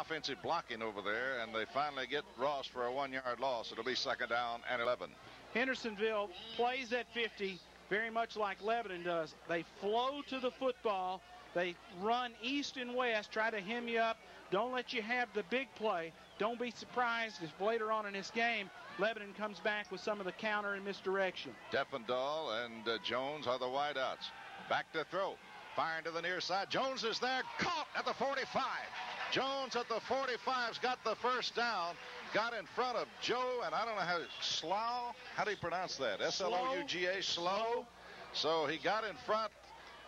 offensive blocking over there, and they finally get Ross for a 1-yard loss. It'll be 2nd down and 11. Hendersonville plays at 50 very much like Lebanon does. They flow to the football. They run east and west, try to hem you up. Don't let you have the big play. Don't be surprised if later on in this game, Lebanon comes back with some of the counter and misdirection. Defendahl and Jones are the wideouts. Back to throw. Firing to the near side. Jones is there. Caught at the 45. Jones at the 45's got the first down. Got in front of Joe, and I don't know how do you pronounce that? S-L-O-U-G-A, Slow. So he got in front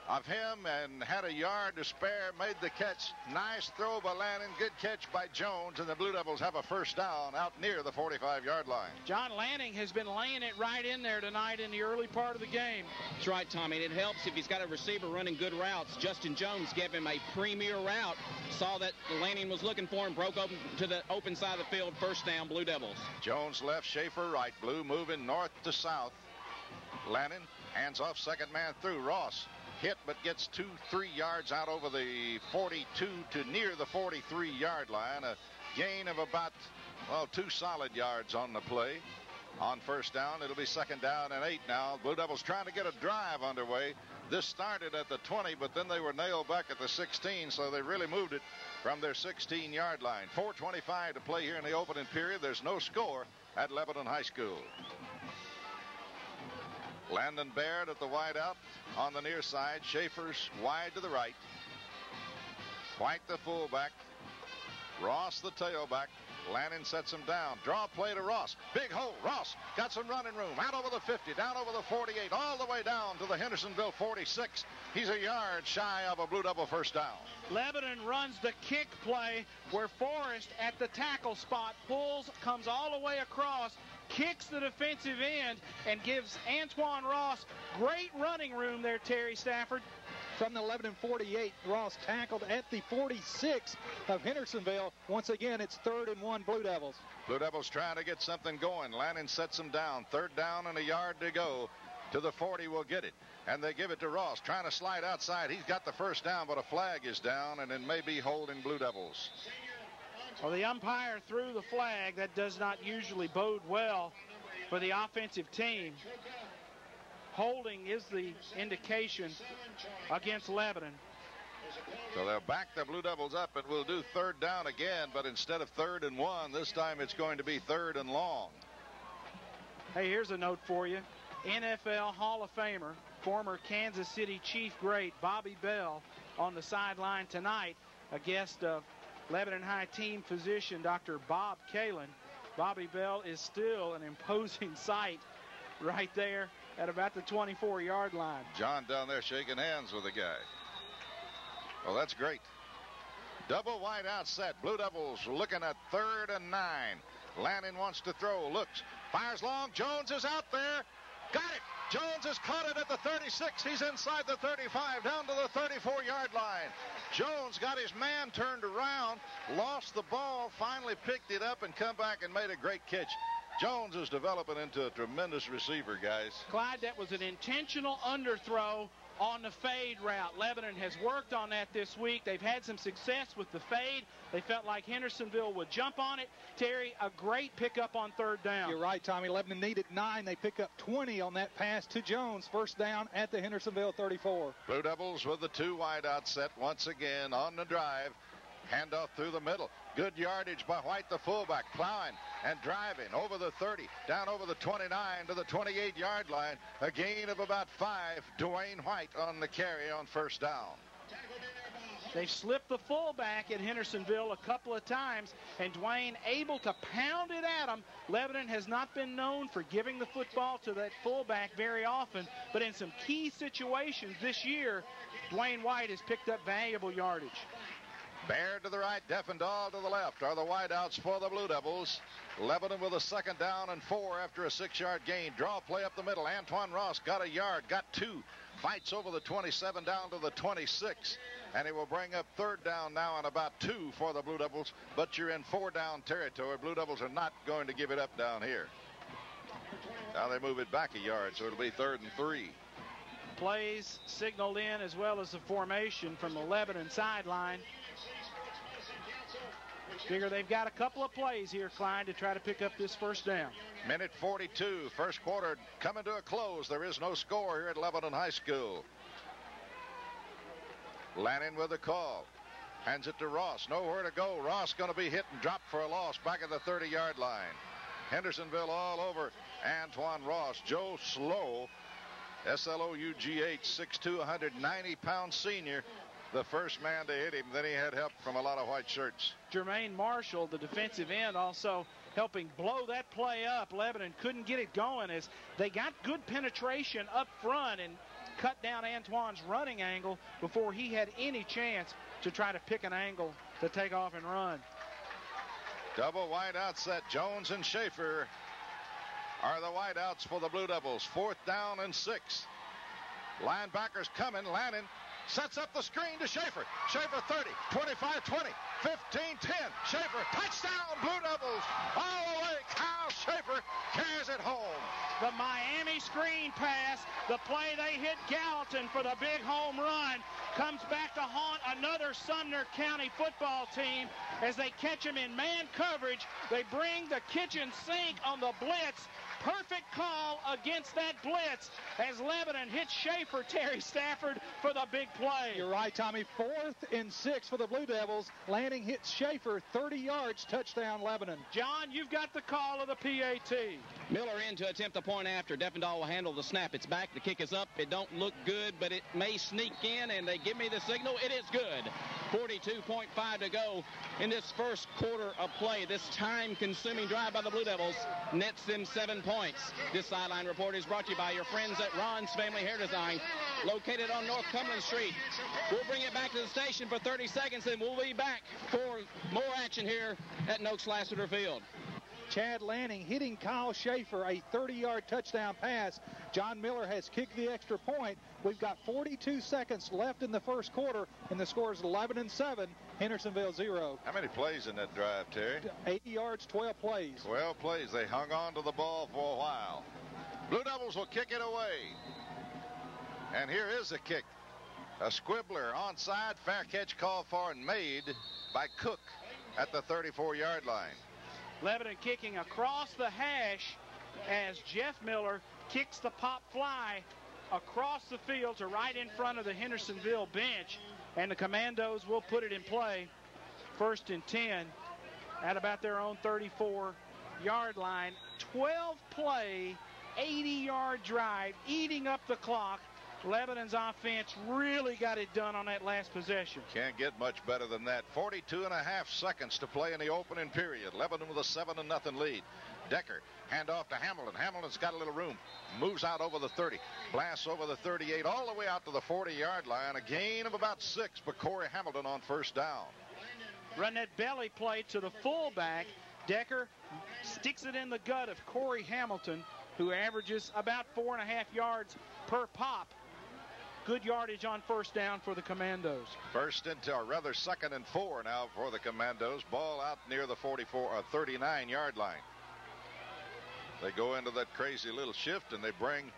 of him and had a yard to spare, made the catch. Nice throw by Lanning, good catch by Jones, and the Blue Devils have a first down out near the 45-yard line. John Lanning has been laying it right in there tonight in the early part of the game. That's right, Tommy, and it helps if he's got a receiver running good routes. Justin Jones gave him a premier route, saw that Lanning was looking for him, broke open to the open side of the field, first down, Blue Devils. Jones left, Schaefer right, Blue moving north to south. Lanning hands off, second man through. Ross hit but gets 2-3 yards out over the 42 to near the 43-yard line. A gain of about 2 solid yards on the play. On first down, it'll be 2nd down and 8 now. Blue Devils trying to get a drive underway. This started at the 20, but then they were nailed back at the 16, so they really moved it from their 16-yard line. 4:25 to play here in the opening period. There's no score at Lebanon High School. Landon Baird at the wideout on the near side. Schaefer's wide to the right. White the fullback. Ross the tailback. Lanning sets him down. Draw play to Ross. Big hole. Ross got some running room. Out over the 50, down over the 48, all the way down to the Hendersonville 46. He's a yard shy of a Blue Devil first down. Lebanon runs the kick play where Forrest at the tackle spot pulls, comes all the way across, kicks the defensive end, and gives Antoine Ross great running room there, Terry Stafford. From the Lebanon 48, Ross tackled at the 46 of Hendersonville. Once again, it's 3rd and 1 Blue Devils. Blue Devils trying to get something going. Lanning sets him down. 3rd down and a yard to go. To the 40 will get it. And they give it to Ross. Trying to slide outside. He's got the first down, but a flag is down, and it may be holding Blue Devils. Well, the umpire threw the flag. That does not usually bode well for the offensive team. Holding is the indication against Lebanon. So they'll back the Blue Devils up, and we'll do 3rd down again, but instead of 3rd and 1, this time it's going to be 3rd and long. Hey, here's a note for you. NFL Hall of Famer, former Kansas City Chief great Bobby Bell on the sideline tonight, a guest of Lebanon High team physician Dr. Bob Kalin. Bobby Bell is still an imposing sight right there at about the 24-yard line. John down there shaking hands with the guy. Well, that's great. Double wide out set. Blue Devils looking at 3rd and 9. Lanning wants to throw. Looks. Fires long. Jones is out there. Got it. Jones has caught it at the 36. He's inside the 35, down to the 34-yard line. Jones got his man turned around, lost the ball, finally picked it up and come back and made a great catch. Jones is developing into a tremendous receiver, guys. Clyde, that was an intentional underthrow on the fade route. Lebanon has worked on that this week. They've had some success with the fade. They felt like Hendersonville would jump on it. Terry, a great pickup on 3rd down. You're right, Tommy. Lebanon needed 9. They pick up 20 on that pass to Jones. First down at the Hendersonville 34. Blue Devils with the 2 wide out set once again on the drive. Handoff through the middle. Good yardage by White, the fullback, plowing and driving over the 30, down over the 29 to the 28-yard line. A gain of about 5. Dwayne White on the carry on first down. They've slipped the fullback at Hendersonville a couple of times, and Dwayne able to pound it at him. Lebanon has not been known for giving the football to that fullback very often, but in some key situations this year, Dwayne White has picked up valuable yardage. Baird to the right, Defendahl to the left are the wideouts for the Blue Devils. Lebanon with a 2nd down and 4 after a 6-yard gain. Draw play up the middle. Antoine Ross got a yard, got 2. Fights over the 27 down to the 26. And he will bring up 3rd down now and about 2 for the Blue Devils. But you're in 4-down territory. Blue Devils are not going to give it up down here. Now they move it back a yard, so it'll be 3rd and 3. Plays signaled in as well as the formation from the Lebanon sideline. Figure they've got a couple of plays here, Klein, to try to pick up this first down. Minute 42, first quarter coming to a close. There is no score here at Lebanon High School. Lanning with the call. Hands it to Ross. Nowhere to go. Ross going to be hit and dropped for a loss back at the 30-yard line. Hendersonville all over Antoine Ross. Joe Slough, S-L-O-U-G-H, 6'2", 190-pound senior. The first man to hit him. Then he had help from a lot of white shirts. Jermaine Marshall, the defensive end, also helping blow that play up. Lebanon couldn't get it going as they got good penetration up front and cut down Antoine's running angle before he had any chance to try to pick an angle to take off and run. Double wide out set. Jones and Schaefer are the wide outs for the Blue Devils. 4th down and 6. Linebackers coming. Lanning sets up the screen to Schaefer. Schaefer 30, 25, 20, 15, 10. Schaefer, touchdown, Blue Devils. All the way, Kyle Schaefer carries it home. The Miami screen pass, the play they hit Gallatin for the big home run, comes back to haunt another Sumner County football team as they catch him in man coverage. They bring the kitchen sink on the blitz. Perfect call against that blitz as Lebanon hits Schaefer, Terry Stafford, for the big play. You're right, Tommy. 4th and 6 for the Blue Devils. Lanning hits Schaefer, 30 yards, touchdown Lebanon. John, you've got the call of the PAT. Miller in to attempt the point after. Defendahl will handle the snap. It's back. The kick is up. It don't look good, but it may sneak in, and they give me the signal. It is good. 42.5 to go in this first quarter of play. This time-consuming drive by the Blue Devils nets them 7 points. This sideline report is brought to you by your friends at Ron's Family Hair Design, located on North Cumberland Street. We'll bring it back to the station for 30 seconds, and we'll be back for more action here at Noakes-Lassiter Field. Chad Lanning hitting Kyle Schaefer, a 30-yard touchdown pass. John Miller has kicked the extra point. We've got 42 seconds left in the first quarter, and the score is 11-7, Hendersonville 0. How many plays in that drive, Terry? 80 yards, 12 plays. 12 plays. They hung on to the ball for a while. Blue Devils will kick it away. And here is the kick. A squibbler onside, fair catch called for and made by Cook at the 34-yard line. Lebanon kicking across the hash as Jeff Miller kicks the pop fly across the field to right in front of the Hendersonville bench, and the Commandos will put it in play. 1st and 10 at about their own 34-yard line. 12-play, 80-yard drive, eating up the clock. Lebanon's offense really got it done on that last possession. Can't get much better than that. 42.5 seconds to play in the opening period. Lebanon with a 7-0 lead. Decker, handoff to Hamilton. Hamilton's got a little room. Moves out over the 30. Blasts over the 38 all the way out to the 40-yard line. A gain of about 6, but Corey Hamilton on first down. Run that belly play to the fullback. Decker sticks it in the gut of Corey Hamilton, who averages about 4.5 yards per pop. Good yardage on first down for the Commandos. 2nd and 4 now for the Commandos. Ball out near the 39-yard line. They go into that crazy little shift and they bring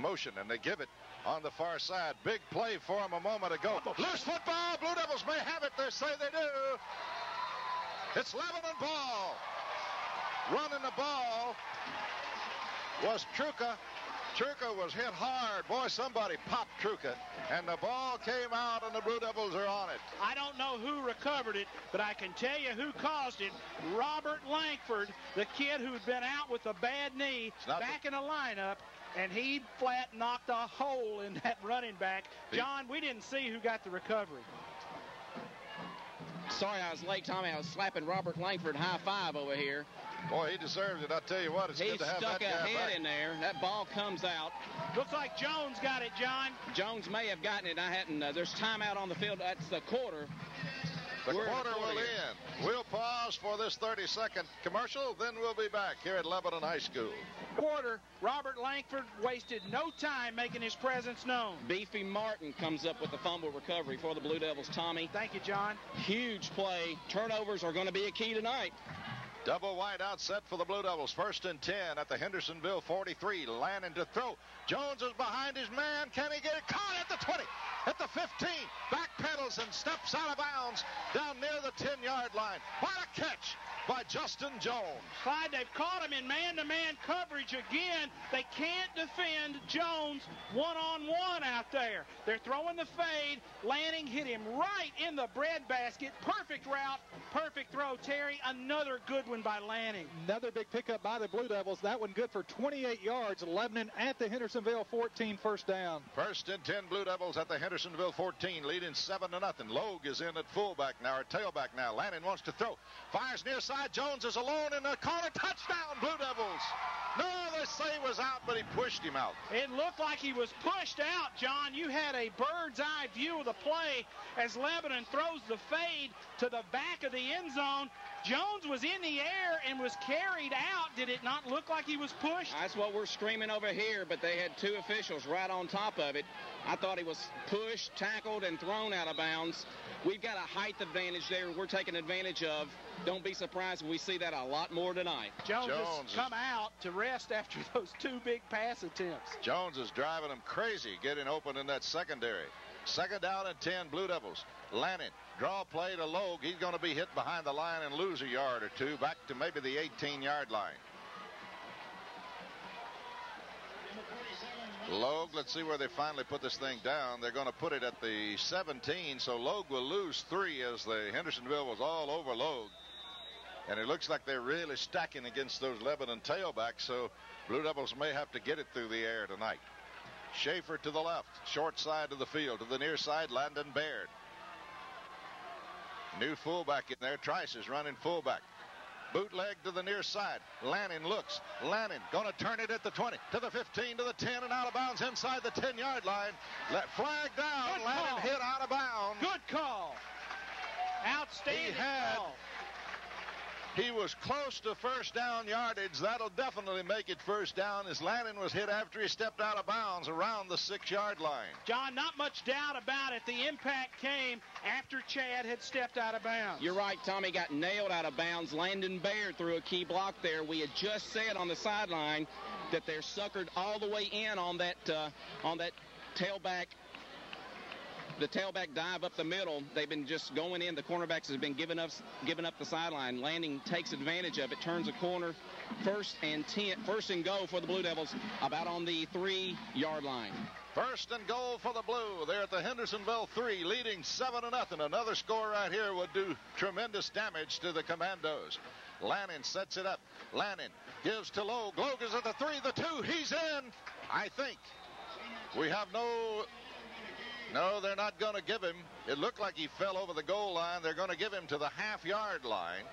motion and they give it on the far side. Big play for them a moment ago. Loose football. Blue Devils may have it. They say they do. It's Lebanon ball. Running the ball was Truca. Truca was hit hard. Boy, somebody popped Truca, and the ball came out, and the Blue Devils are on it. I don't know who recovered it, but I can tell you who caused it. Robert Langford, the kid who'd been out with a bad knee, back in the lineup, and he flat knocked a hole in that running back. John, we didn't see who got the recovery. Sorry I was late, Tommy. I was slapping Robert Langford high five over here. Boy, he deserves it. I'll tell you what, it's good to have that guy back. He stuck a head in there. That ball comes out. Looks like Jones got it, John. Jones may have gotten it. I hadn't. There's timeout on the field. That's the quarter. The quarter will end. We'll pause for this 30-second commercial, then we'll be back here at Lebanon High School. Quarter, Robert Langford wasted no time making his presence known. Beefy Martin comes up with the fumble recovery for the Blue Devils, Tommy. Thank you, John. Huge play. Turnovers are going to be a key tonight. Double wide out set for the Blue Devils. 1st and 10 at the Hendersonville 43. Lanning to throw. Jones is behind his man. Can he get it? Caught at the 20. at the 15. Backpedals and steps out of bounds down near the 10-yard line. What a catch by Justin Jones. Clyde, they've caught him in man-to-man coverage again. They can't defend Jones one-on-one out there. They're throwing the fade. Lanning hit him right in the breadbasket. Perfect route, perfect throw. Terry, another good one by Lanning. Another big pickup by the Blue Devils. That one good for 28 yards. Lebanon at the Hendersonville 14, first down. First and 10 Blue Devils at the Hendersonville 14, leading 7-0. Logue is in at fullback now, or tailback now. Lanning wants to throw. Fires near side. Jones is alone in the corner. Touchdown, Blue Devils. No, they say he was out, but he pushed him out. It looked like he was pushed out, John. You had a bird's eye view of the play as Lebanon throws the fade to the back of the end zone. Jones was in the air and was carried out. Did it not look like he was pushed? That's what we're screaming over here, but they had two officials right on top of it. I thought he was pushed, tackled, and thrown out of bounds. We've got a height advantage there we're taking advantage of. Don't be surprised if we see that a lot more tonight. Jones has come out to rest after those two big pass attempts. Jones is driving them crazy, getting open in that secondary. Second down and 10, Blue Devils. Lanning, draw play to Logue. He's going to be hit behind the line and lose a yard or two, back to maybe the 18-yard line. Logue, let's see where they finally put this thing down. They're going to put it at the 17, so Logue will lose 3 as the Hendersonville was all over Logue. And it looks like they're really stacking against those Lebanon tailbacks, so Blue Devils may have to get it through the air tonight. Schaefer to the left, short side of the field. To the near side, Landon Baird. New fullback in there. Trice is running fullback. Bootleg to the near side. Lanning looks. Lanning going to turn it at the 20, to the 15, to the 10, and out of bounds inside the 10-yard line. Flag down. Good Lanning call. hit out of bounds. Good call. Outstanding call. He was close to first down yardage. That'll definitely make it first down as Lanning was hit after he stepped out of bounds around the 6-yard line. John, not much doubt about it. The impact came after Chad had stepped out of bounds. You're right, Tommy got nailed out of bounds. Landon Baird threw a key block there. We had just said on the sideline that they're suckered all the way in on that tailback. The tailback dive up the middle. They've been just going in. The cornerbacks have been giving up the sideline. Lanning takes advantage of it, turns a corner. First and goal for the Blue Devils, about on the 3-yard line. First and goal for the Blue. They're at the Hendersonville 3, leading 7-0. Another score right here would do tremendous damage to the Commandos. Lanning sets it up. Lanning gives to Logue. Logue is at the 3, the 2. He's in, I think. We have No, they're not going to give him. It looked like he fell over the goal line. They're going to give him to the half-yard line.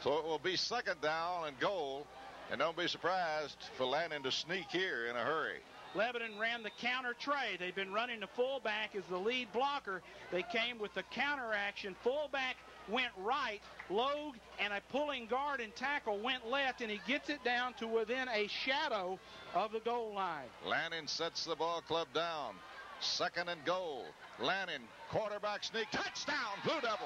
So it will be second down and goal. And don't be surprised for Lanning to sneak here in a hurry. Lebanon ran the counter tray. They've been running the fullback as the lead blocker. They came with the counter action. Fullback went right. Logue and a pulling guard and tackle went left, and he gets it down to within a shadow of the goal line. Lanning sets the ball club down. Second and goal. Lanning, quarterback sneak. Touchdown, Blue Devils.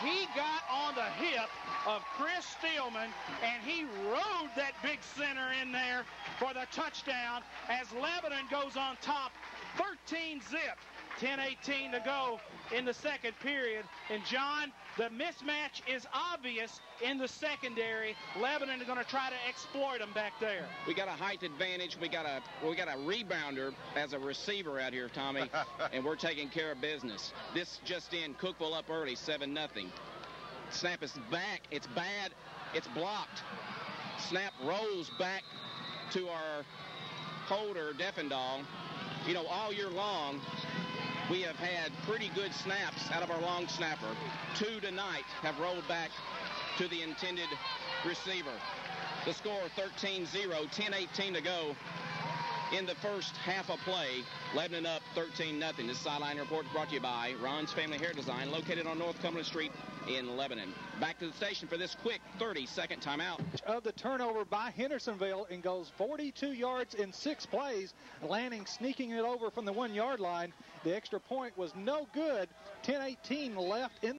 He got on the hip of Chris Steelman, and he rode that big center in there for the touchdown as Lebanon goes on top. 13-zip. 10:18 to go in the second period. And, John, the mismatch is obvious in the secondary. Lebanon is going to try to exploit them back there. We got a height advantage. We got a rebounder as a receiver out here, Tommy, and we're taking care of business. This just in, Cookville up early, 7-0. Snap is back. It's bad. It's blocked. Snap rolls back to our holder, Defendahl. You know, all year long, we have had pretty good snaps out of our long snapper. 2 tonight have rolled back to the intended receiver. The score 13-0, 10:18 to go in the first half of play. Lebanon up 13-0. This sideline report is brought to you by Ron's Family Hair Design, located on North Cumberland Street in Lebanon. Back to the station for this quick 30-second timeout. Of the turnover by Hendersonville and goes 42 yards in 6 plays. Lanning sneaking it over from the 1-yard line. The extra point was no good. 10:18 left in